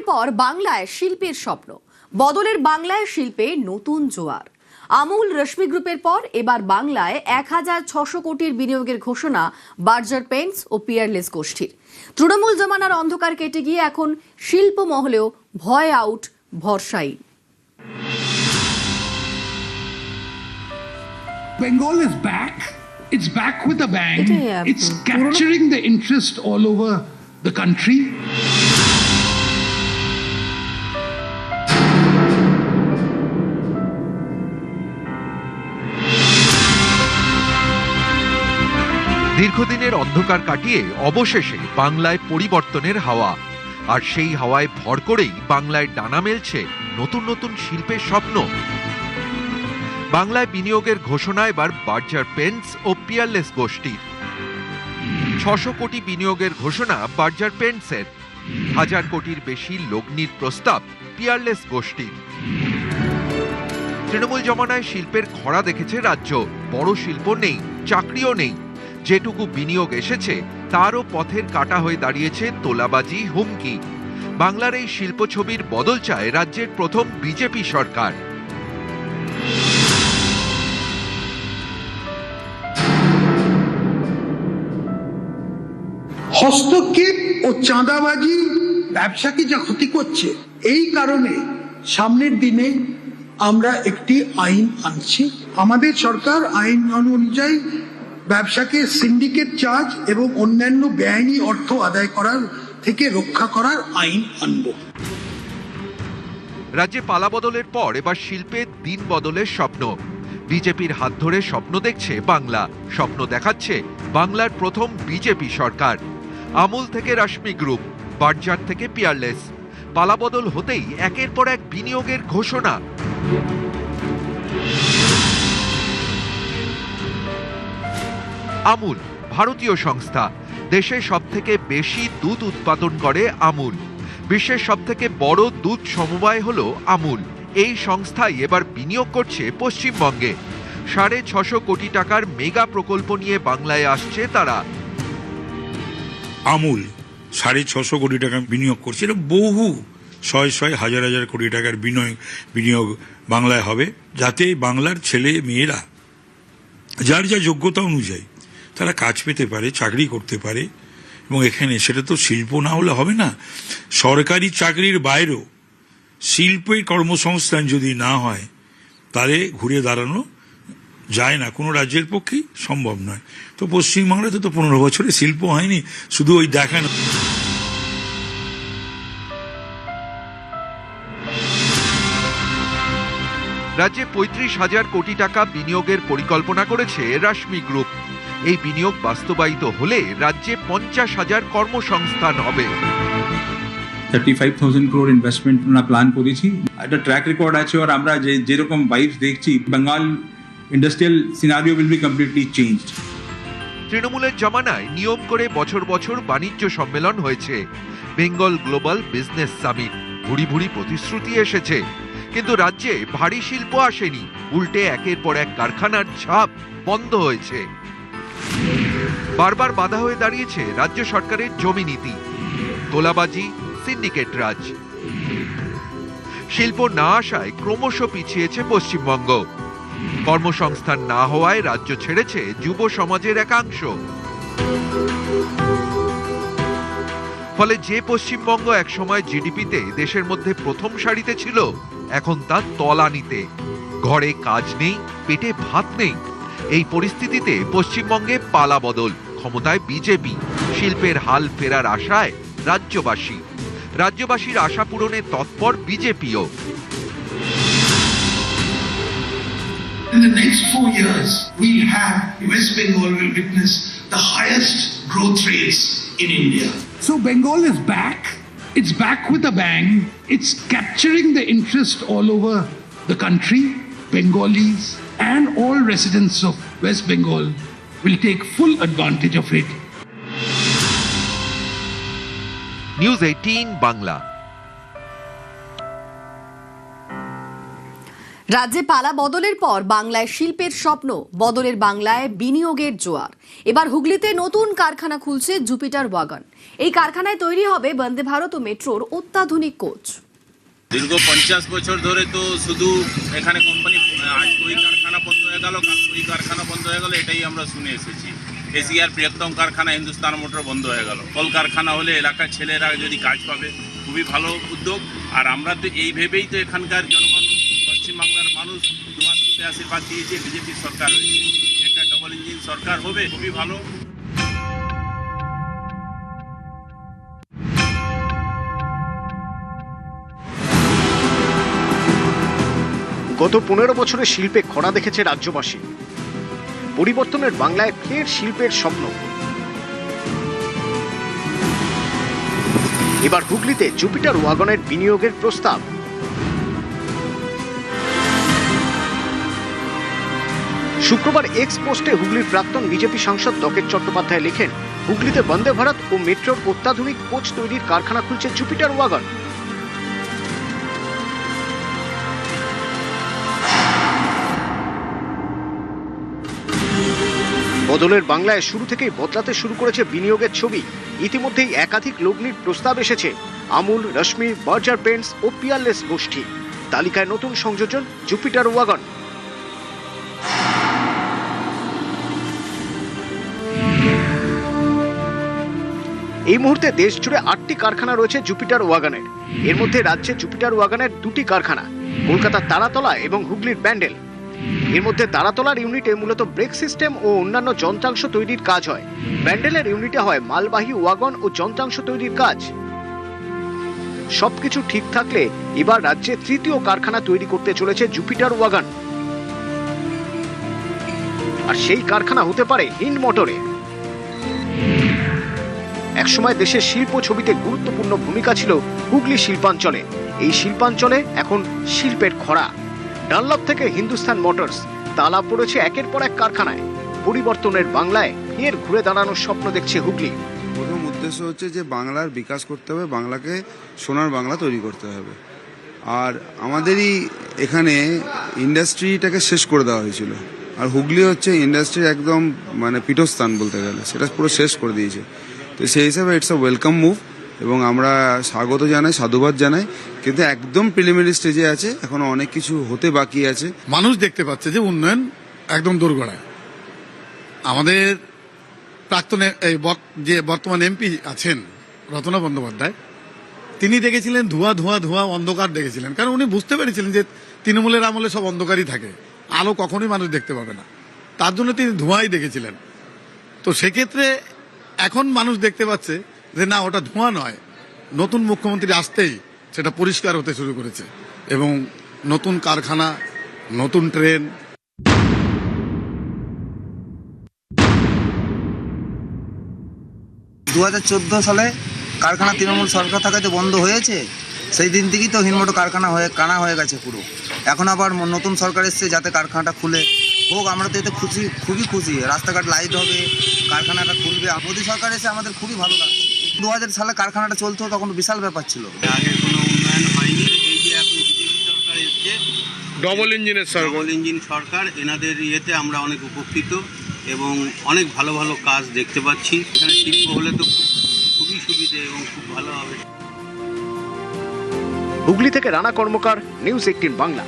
পর বাংলায় শিল্পের স্বপ্ন বদলের বাংলায় শিল্পে নতুন জোয়ার। আমুল রশ্মি গ্রুপের পর এবার বাংলায় ১,৬০০ কোটির বিনিয়োগের ঘোষণা বার্জার পেন্টস ও পিয়ারলেস গোষ্ঠীর। তৃণমূল জমানার অন্ধকার কেটে গিয়ে এখন শিল্প মহলেও ভয় out, ভরসাই। Bengal is back. It's back with a bang. It's capturing the interest all over the country. দীর্ঘদিনের অন্ধকার কাটিয়ে অবশেষে বাংলায় পরিবর্তনের হাওয়া, আর সেই হাওয়ায় ভর করেই বাংলায় ডানা মেলছে নতুন নতুন শিল্পের স্বপ্ন। বাংলায় বিনিয়োগের ঘোষণা এবার বার্জার পেন্টস ও পিয়ারলেস গোষ্ঠীর। ৬০০ কোটি বিনিয়োগের ঘোষণা বার্জার পেন্টসের, ১,০০০ কোটির বেশি লগ্নির প্রস্তাব পিয়ারলেস গোষ্ঠীর। তৃণমূল জমানায় শিল্পের খরা দেখেছে রাজ্য, বড় শিল্প নেই, চাকরিও নেই। যেটুকু বিনিয়োগ এসেছে তারও পথের কাটা হয়ে দাঁড়িয়েছে তোলাবাজি, হুমকি। বাংলার এই শিল্প ছবির বদল চায় রাজ্যের প্রথম বিজেপি সরকার। হস্তক্ষেপ ও চাঁদাবাজি ব্যবসাকে যা ক্ষতি করছে, এই কারণে সামনের দিনে আমরা একটি আইন আনছি। আমাদের সরকার আইন অনুযায়ী ব্যবসাকে সিন্ডিকেট চার্জ এবং অন্যান্য বেআইনি অর্থ আদায় করার থেকে রক্ষা করার আইন আনব। রাজ্যে পালাবদলের পর এবার শিল্পে দিন বদলের স্বপ্ন। বিজেপির হাত ধরে স্বপ্ন দেখছে বাংলা, স্বপ্ন দেখাচ্ছে বাংলার প্রথম বিজেপি সরকার। আমুল থেকে রশ্মি গ্রুপ, বার্জার থেকে পিয়ারলেস, পালাবদল হতেই একের পর এক বিনিয়োগের ঘোষণা। আমুল ভারতীয় সংস্থা, দেশে সবথেকে বেশি দুধ উৎপাদন করে আমুল। বিশ্বের সবথেকে বড় দুধ সমবায় হলো আমুল। এই সংস্থাই এবার বিনিয়োগ করছে পশ্চিমবঙ্গে। ৬৫০ কোটি টাকার মেগা প্রকল্প নিয়ে বাংলায় আসছে তারা। আমুল ৬৫০ কোটি টাকা বিনিয়োগ করছে, এটা বহু শয় হাজার হাজার কোটি টাকার বিনিয়োগ বাংলায় হবে, যাতে বাংলার ছেলে মেয়েরা যার যা যোগ্যতা অনুযায়ী তারা কাজ পেতে পারে, চাকরি করতে পারে। এবং এখানে সেটা তো শিল্প না হলে হবে না, সরকারি চাকরির বাইরেও শিল্পের কর্মসংস্থান যদি না হয় তাহলে ঘুরে দাঁড়ানো যায় না, কোনো রাজ্যের পক্ষেই সম্ভব নয়। তো পশ্চিমবাংলাতে তো ১৫ বছরে শিল্প হয়নি, শুধু ওই দেখানো। রাজ্যে ৩৫,০০০ কোটি টাকা বিনিয়োগের পরিকল্পনা করেছে রশ্মি গ্রুপ। এই বিনিয়োগ বাস্তবায়িত হলে রাজ্যে ৫০,০০০ কর্মসংস্থান হবে। 35,000 crore ইনভেস্টমেন্ট আমরা প্ল্যান করেছি। একটা ট্র্যাক রেকর্ড আছে, আর আমরা যেরকম ভাইবস দেখছি, Bengal industrial scenario will be completely changed. তৃণমূলের জমানায় নিয়ম করে বছর বছর বাণিজ্য সম্মেলন হয়েছে, বেঙ্গল গ্লোবাল বিজনেস সামিট। ভুরি ভুরি প্রতিশ্রুতি এসেছে, কিন্তু রাজ্যে ভারী শিল্প আসেনি, উল্টে একের পর এক কারখানার ঝাপ বন্ধ হয়েছে। বারবার বাধা হয়ে দাঁড়িয়েছে রাজ্য সরকারের জমি নীতি, তোলাবাজি, সিন্ডিকেট রাজ। শিল্প না আসায় ক্রমশ পিছিয়েছে পশ্চিমবঙ্গ। কর্মসংস্থান না হওয়ায় রাজ্য ছেড়েছে যুব সমাজের একাংশ। ফলে যে পশ্চিমবঙ্গ একসময় জিডিপিতে দেশের মধ্যে প্রথম সারিতে ছিল, এখন তা তলানিতে। ঘরে কাজ নেই, পেটে ভাত নেই। এই পরিস্থিতিতে পশ্চিমবঙ্গে পালাবদল, ক্ষমতায় বিজেপি, শিল্পের হাল ফেরার আশায় রাজ্যবাসীর আশা পূরণে তৎপর বিজেপিও। In the next 4 years, West Bengal will witness the highest growth rates in India. So Bengal is back. It's back with a bang. It's capturing the interest all over the country. Bengalis and all residents of West Bengal will take full advantage of it. News 18 Bangla. রাজ্যে পালা বদলের পর বাংলায় শিল্পের স্বপ্ন, বদলের বাংলায় বিনিয়োগের জোয়ার। এবার হুগলিতে নতুন কারখানা খুলছে জুপিটার ওয়াগন। এই কারখানায় তৈরি হবে বন্দে ভারত ও মেট্রোর অত্যাধুনিক কোচ। দীর্ঘ 50 বছর ধরে তো শুধু এখানে কোম্পানি, আজ ওই কারখানা বন্ধ হয়ে গেল, কাল ওই কারখানা বন্ধ হয়ে গেল, এটাই আমরা শুনে এসেছি। এশিয়ার বৃহত্তম কারখানা হিন্দুস্তান মোটর বন্ধ হয়ে গেল। কল কারখানা হলে এলাকার ছেলেরা যদি কাজ পাবে, খুবই ভালো উদ্যোগ। আর আমরা তো এই ভেবেই তো এখানকার জনগণ, পশ্চিমবাংলার মানুষ দুয়ারে আশীর্বাদ দিয়েছে, বিজেপি সরকার হয়েছে, একটা ডবল ইঞ্জিন সরকার হবে, খুবই ভালো। গত 15 বছরে শিল্পে খরা দেখেছে রাজ্যবাসী। পরিবর্তনের বাংলায় ফের শিল্পের স্বপ্ন। এবার হুগলিতে জুপিটার ওয়াগনের বিনিয়োগের প্রস্তাব। শুক্রবার এক্স পোস্টে হুগলির প্রাক্তন বিজেপি সাংসদ লকেট চট্টোপাধ্যায় লেখেন, হুগলিতে বন্দে ভারত ও মেট্রোর অত্যাধুনিক কোচ তৈরির কারখানা খুলছে জুপিটার ওয়াগন। বদলের বাংলায় শুরু থেকেই বদলাতে শুরু করেছে বিনিয়োগের ছবি। ইতিমধ্যেই একাধিক লগ্নির প্রস্তাব এসেছে। আমুল, রশ্মি, বার্জার পেন্টস ও পিয়ারলেস গোষ্ঠী। তালিকায় নতুন সংযোজন জুপিটার ওয়াগন। এই মুহূর্তে দেশ জুড়ে 8টি কারখানা রয়েছে জুপিটার ওয়াগনের। এর মধ্যে রাজ্যে জুপিটার ওয়াগনের 2টি কারখানা, কলকাতার তারাতলা এবং হুগলির ব্যান্ডেল। এর মধ্যে তারাতলার ইউনিটে মূলত ব্রেক সিস্টেম ও অন্যান্য যন্ত্রাংশ তৈরির কাজ হয়। ব্যান্ডেলের ইউনিটে হয় মালবাহী ওয়াগন ও যন্ত্রাংশ তৈরির কাজ। সবকিছু ঠিক থাকলে এবার রাজ্যে 3য় কারখানা তৈরি করতে চলেছে জুপিটার ওয়াগন। আর সেই কারখানা হতে পারে হিন্দ মোটরে। একসময় দেশের শিল্প ছবিতে গুরুত্বপূর্ণ ভূমিকা ছিল হুগলি শিল্পাঞ্চলে। এই শিল্পাঞ্চলে এখন শিল্পের খরা। ডানলপ থেকে হিন্দুস্তান মোটরস, তালা পড়েছে একের পর এক কারখানায়। পরিবর্তনের বাংলায় ফের ঘুরে দাঁড়ানোর স্বপ্ন দেখছে হুগলি। প্রথম উদ্দেশ্য হচ্ছে যে বাংলার বিকাশ করতে হবে, বাংলাকে সোনার বাংলা তৈরি করতে হবে। আর আমাদেরই এখানে ইন্ডাস্ট্রিটাকে শেষ করে দেওয়া হয়েছিল, আর হুগলি হচ্ছে ইন্ডাস্ট্রির একদম পীঠস্থান বলতে গেলে, সেটা পুরো শেষ করে দিয়েছে। তো সেই হিসাবে ইটস আ ওয়েলকাম মুভ এবং আমরা স্বাগত জানাই, সাধুবাদ জানাই। কিন্তু একদম প্রিলিমিনারি স্টেজে আছে, এখনো অনেক কিছু হতে বাকি আছে। মানুষ দেখতে পাচ্ছে যে উন্নয়ন একদম দোরগোড়ায়। আমাদের প্রাক্তন যে বর্তমান এমপি আছেন রত্না বন্দ্যোপাধ্যায়, তিনি দেখেছিলেন ধোঁয়া ধোঁয়া ধোঁয়া, অন্ধকার দেখেছিলেন। কারণ উনি বুঝতে পেরেছিলেন যে তৃণমূলের আমলে সব অন্ধকারই থাকে, আলো কখনোই মানুষ দেখতে পাবে না। তার জন্য তিনি ধোঁয়াই দেখেছিলেন। তো সেক্ষেত্রে এখন মানুষ দেখতে পাচ্ছে যে না, ওটা ধোঁয়া নয়, নতুন মুখ্যমন্ত্রী আসতেই সেটা পরিষ্কার হতে শুরু করেছে এবং নতুন কারখানা, নতুন ট্রেন। 2014 সালে কারখানা তৃণমূল সরকার থাকাতে বন্ধ হয়েছে। সেই দিন থেকেই তো হিনমোটো কারখানা কানা হয়ে গেছে পুরো। এখন আবার নতুন সরকার এসছে যাতে কারখানাটা খুলে হোক। আমরা তো এতে খুশি, খুবই খুশি। রাস্তাঘাট লাইট হবে, কারখানাটা খুলবে। মোদী সরকার এসে আমাদের খুবই ভালো লাগছে। 2000 সালে কারখানাটা চলতো, তখন বিশাল ব্যাপার ছিল। আগে কোনো উন্নয়ন হয়নি। এই যে এখন বিজেপি সরকার এসছে, ডবল ইঞ্জিন সরকার, এনাদের ইয়েতে আমরা অনেক উপকৃত এবং অনেক ভালো ভালো কাজ দেখতে পাচ্ছি। এখানে শিল্প হলে তো খুবই সুবিধে এবং খুব ভালো হবে। হুগলি থেকে রানা কর্মকার, নিউজ 18 বাংলা।